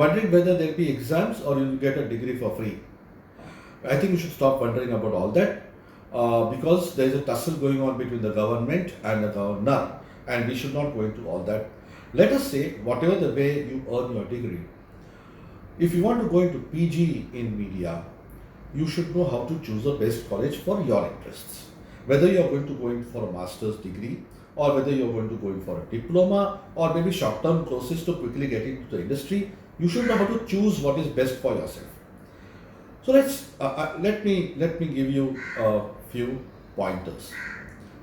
wondering whether there'll be exams or you'll get a degree for free. I think you should stop wondering about all that because there is a tussle going on between the government and the governor, and we should not go into all that. Let us say, whatever the way you earn your degree, if you want to go into PG in media, you should know how to choose the best college for your interests. Whether you are going to go in for a master's degree or whether you are going to go in for a diploma or maybe short-term courses to quickly get into the industry, you should know how to choose what is best for yourself. So let me give you a few pointers.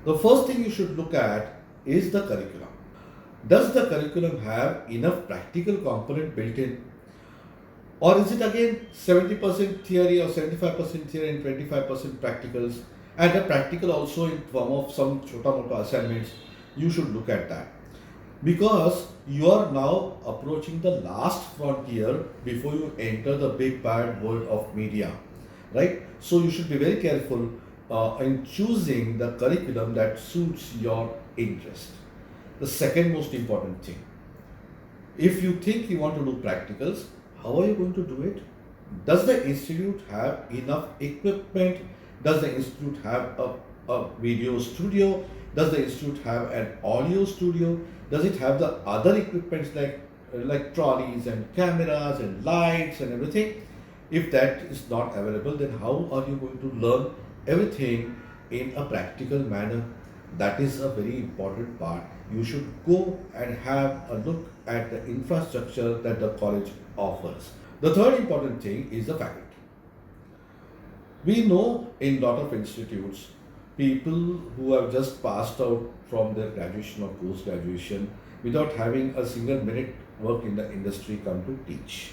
The first thing you should look at is the curriculum. Does the curriculum have enough practical component built in, or is it again 70% theory or 75% theory and 25% practicals, and a practical also in form of some chota mota assignments? You should look at that because you are now approaching the last frontier before you enter the big bad world of media, right? So you should be very careful in choosing the curriculum that suits your interest. The second most important thing, if you think you want to do practicals, how are you going to do it? Does the institute have enough equipment? Does the institute have a video studio? Does the institute have an audio studio? Does it have the other equipments like trolleys and cameras and lights and everything? If that is not available, then how are you going to learn everything in a practical manner? That is a very important part. You should go and have a look at the infrastructure that the college offers. The third important thing is the faculty. We know in lot of institutes, people who have just passed out from their graduation or post-graduation without having a single minute work in the industry come to teach.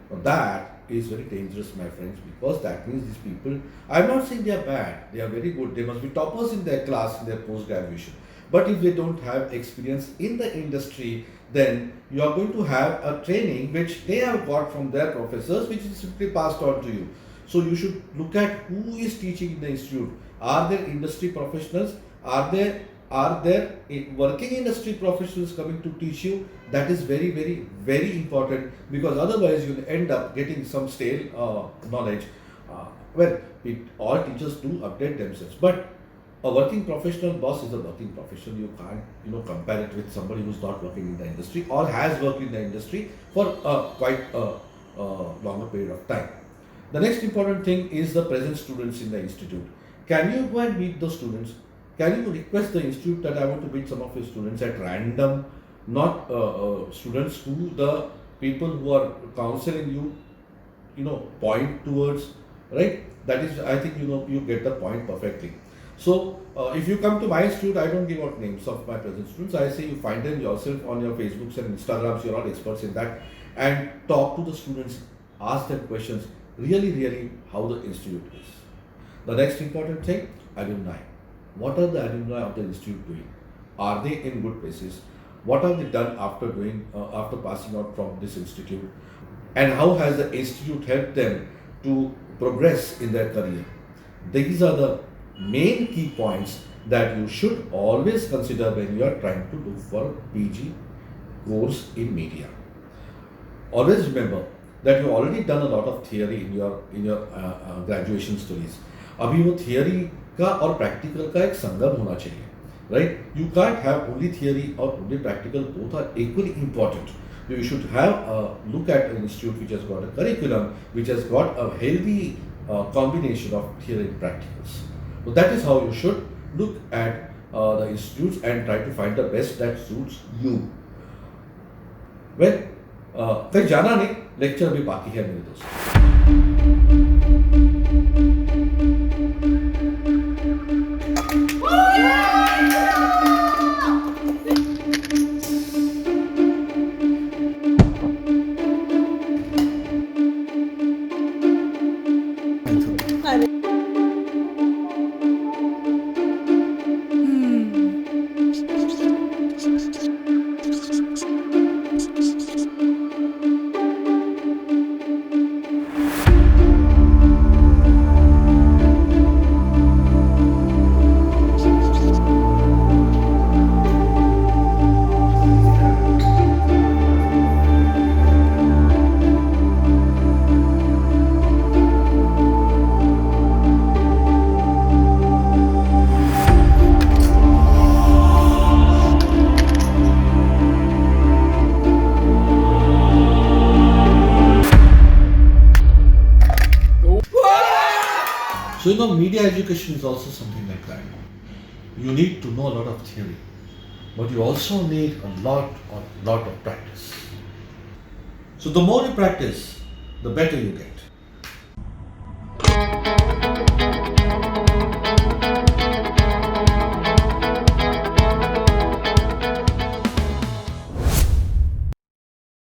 Now that is very dangerous, my friends, because that means these people, I'm not saying they are bad, they are very good, they must be toppers in their class in their post-graduation. But if they don't have experience in the industry, then you are going to have a training which they have got from their professors, which is simply passed on to you. So you should look at who is teaching in the institute. Are there industry professionals? Are there working industry professionals coming to teach you? That is very, very, very important, because otherwise you'll end up getting some stale knowledge. All teachers do update themselves, but a working professional boss is a working professional. You can't compare it with somebody who's not working in the industry or has worked in the industry for quite a longer period of time. The next important thing is the present students in the institute. Can you go and meet those students? Can you request the institute that I want to meet some of your students at random, not students who the people who are counseling point towards, right? That is, I think you get the point perfectly. So if you come to my institute, I don't give out names of my present students. I say you find them yourself on your Facebooks and Instagrams. You're all experts in that, and talk to the students, ask them questions. Really, how the institute is. The next important thing, alumni. What are the alumni of the institute doing? Are they in good places? What have they done after passing out from this institute? And how has the institute helped them to progress in their career? These are the main key points that you should always consider when you are trying to look for a PG course in media. Always remember that you already done a lot of theory in your graduation studies. अभी वो theory का और practical का एक संगम होना चाहिए, right? You can't have only theory or only practical. Both are equally important. You should have a look at an institute which has got a curriculum, which has got a healthy combination of theory and practicals. So that is how you should look at the institutes and try to find the best that suits you. Well, कहीं जाना नहीं, lecture अभी बाकी है मेरे दोस्त. So, media education is also something like that. You need to know a lot of theory, but you also need a lot of practice. So, the more you practice, the better you get.